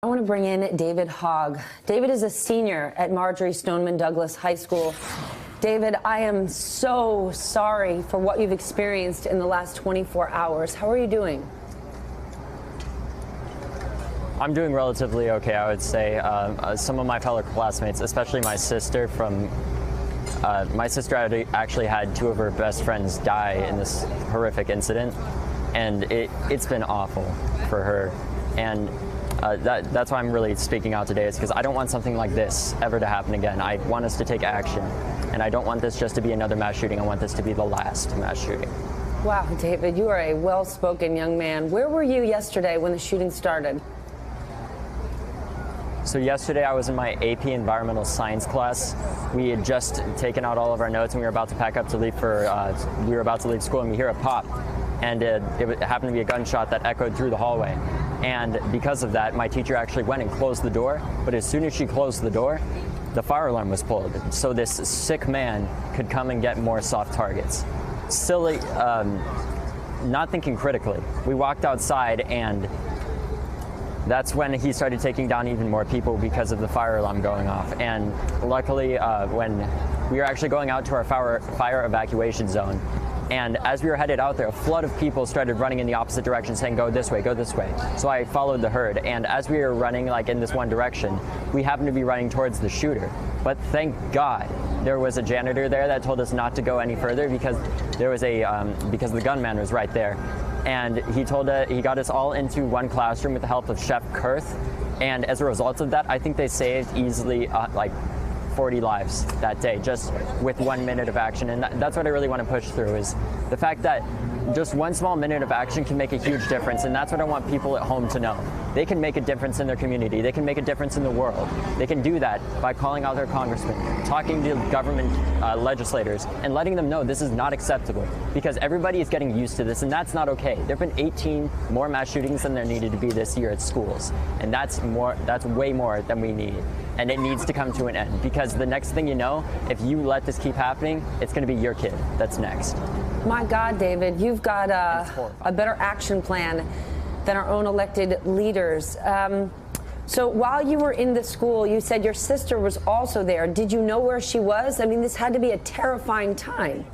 I want to bring in David Hogg. David is a senior at Marjorie Stoneman Douglas High School. David, I am so sorry for what you've experienced in the last 24 hours. How are you doing? I'm doing relatively okay, I would say. Some of my fellow classmates, especially my sister actually had two of her best friends die in this horrific incident, and it's been awful for her. And that's why I'm really speaking out today, is because I don't want something like this ever to happen again. I want us to take action, and I don't want this just to be another mass shooting. I want this to be the last mass shooting. Wow, David, you are a well-spoken young man. Where were you yesterday when the shooting started? So yesterday I was in my AP Environmental Science class. We had just taken out all of our notes and we were about to pack up to leave we were about to leave school, and we hear a pop. And it happened to be a gunshot that echoed through the hallway. And because of that, my teacher actually went and closed the door. But as soon as she closed the door, the fire alarm was pulled. So this sick man could come and get more soft targets. Silly, not thinking critically. We walked outside, and that's when he started taking down even more people because of the fire alarm going off. And luckily, when we were actually going out to our fire evacuation zone, and as we were headed out there, a flood of people started running in the opposite direction, saying, go this way, go this way. So I followed the herd, and as we were running in this one direction, we happened to be running towards the shooter. But thank God there was a janitor there that told us not to go any further, because there was because the gunman was right there. And he got us all into one classroom with the help of Chef Kurth. And as a result of that, I think they saved easily 40 lives that day, just with 1 minute of action. And that's what I really want to push through, is the fact that just one small minute of action can make a huge difference. And that's what I want people at home to know. They can make a difference in their community. They can make a difference in the world. They can do that by calling out their congressmen, talking to government legislators, and letting them know this is not acceptable, because everybody is getting used to this, and that's not okay. There have been 18 more mass shootings than there needed to be this year at schools, and that's way more than we need. And it needs to come to an end, because the next thing you know, if you let this keep happening, it's going to be your kid that's next. My God, David, you've got a better action plan than our own elected leaders. So while you were in the school, you said your sister was also there. Did you know where she was? I mean, this had to be a terrifying time.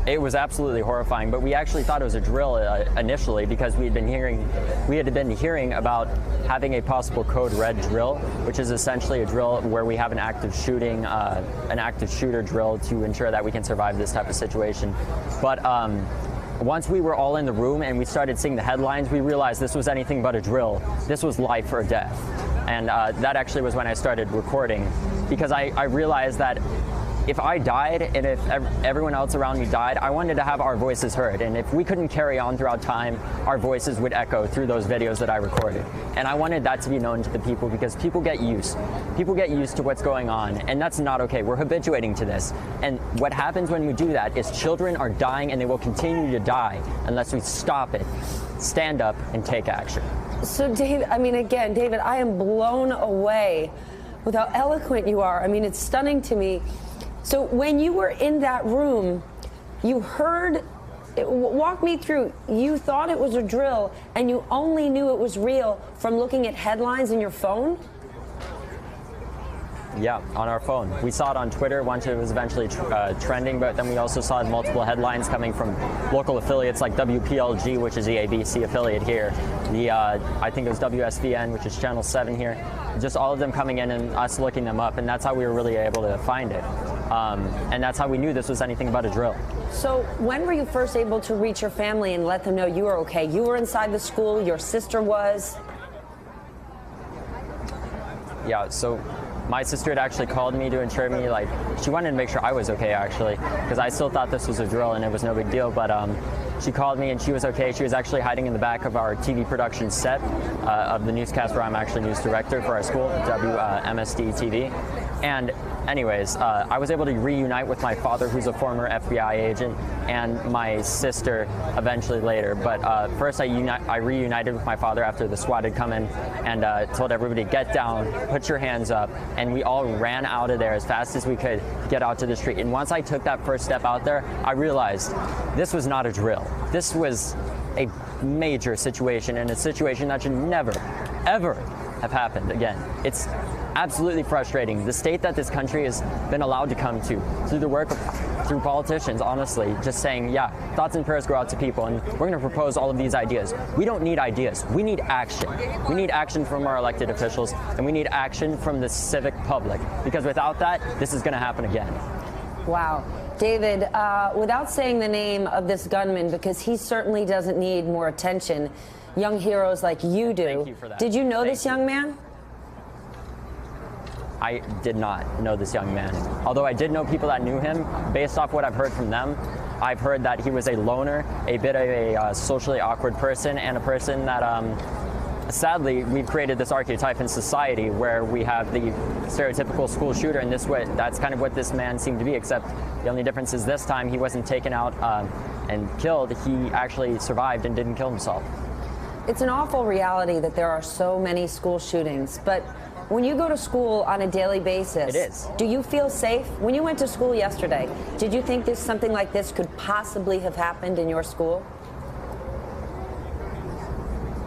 It was absolutely horrifying, but we actually thought it was a drill initially, because we had been hearing about having a possible code red drill, which is essentially a drill where we have an active shooter drill to ensure that we can survive this type of situation. But once we were all in the room and we started seeing the headlines, we realized this was anything but a drill. This was life or death. And that actually was when I started recording, because I realized that if I died and if everyone else around me died, I wanted to have our voices heard. And if we couldn't carry on throughout time, our voices would echo through those videos that I recorded. And I wanted that to be known to the people, because people get used to what's going on, and that's not okay. We're habituating to this. And what happens when we do that is children are dying, and they will continue to die unless we stop it, stand up, and take action. So David, David, I am blown away with how eloquent you are. I mean, it's stunning to me. So when you were in that room, you heard, walk me through, you thought it was a drill, and you only knew it was real from looking at headlines in your phone? Yeah, on our phone. We saw it on Twitter once it was eventually trending, but then we also saw multiple headlines coming from local affiliates like WPLG, which is the ABC affiliate here. I think it was WSVN, which is Channel 7 here. Just all of them coming in and us looking them up, and that's how we were really able to find it. And that's how we knew this was anything but a drill. So when were you first able to reach your family and let them know you were okay? You were inside the school, your sister was? Yeah, so my sister had actually called me to ensure me, she wanted to make sure I was okay, actually, because I still thought this was a drill and it was no big deal. But she called me and she was okay. She was actually hiding in the back of our TV production set of the newscast, where I'm actually news director for our school, WMSD TV. And anyways, I was able to reunite with my father, who's a former FBI agent, and my sister eventually later. But first I reunited with my father after the SWAT had come in and told everybody, get down, put your hands up, and we all ran out of there as fast as we could get out to the street. And once I took that first step out there, I realized this was not a drill. This was a major situation, and a situation that should never, ever have happened again. It's absolutely frustrating. The state that this country has been allowed to come to through the work of, through politicians, honestly, just saying, yeah, thoughts and prayers go out to people, and we're going to propose all of these ideas. We don't need ideas. We need action. We need action from our elected officials, and we need action from the civic public, because without that, this is going to happen again. Wow. David, without saying the name of this gunman, because he certainly doesn't need more attention, young heroes like you do. Thank you for that. Did you know this young man? I did not know this young man. Although I did know people that knew him, based off what I've heard from them, I've heard that he was a loner, a bit of a socially awkward person, and a person that, sadly, we've created this archetype in society where we have the stereotypical school shooter, and that's kind of what this man seemed to be, except the only difference is this time he wasn't taken out and killed. He actually survived and didn't kill himself. It's an awful reality that there are so many school shootings, but when you go to school on a daily basis, it is. Do you feel safe? When you went to school yesterday, did you think something like this could possibly have happened in your school?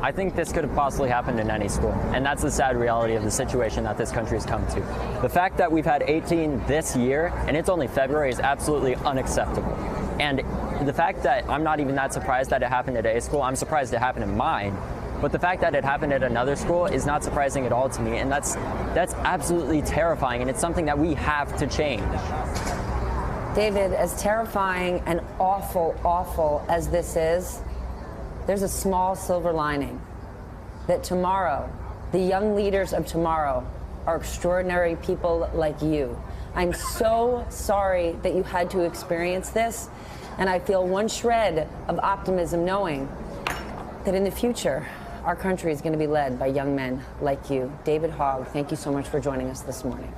I think this could have possibly happened in any school, and that's the sad reality of the situation that this country's come to. The fact that we've had 18 this year, and it's only February, is absolutely unacceptable. And the fact that I'm not even that surprised that it happened at a school, I'm surprised it happened in mine, but the fact that it happened at another school is not surprising at all to me, and that's absolutely terrifying, and it's something that we have to change. David, as terrifying and awful, awful as this is, there's a small silver lining that tomorrow, the young leaders of tomorrow are extraordinary people like you. I'm so sorry that you had to experience this, and I feel one shred of optimism knowing that in the future, our country is going to be led by young men like you. David Hogg, thank you so much for joining us this morning.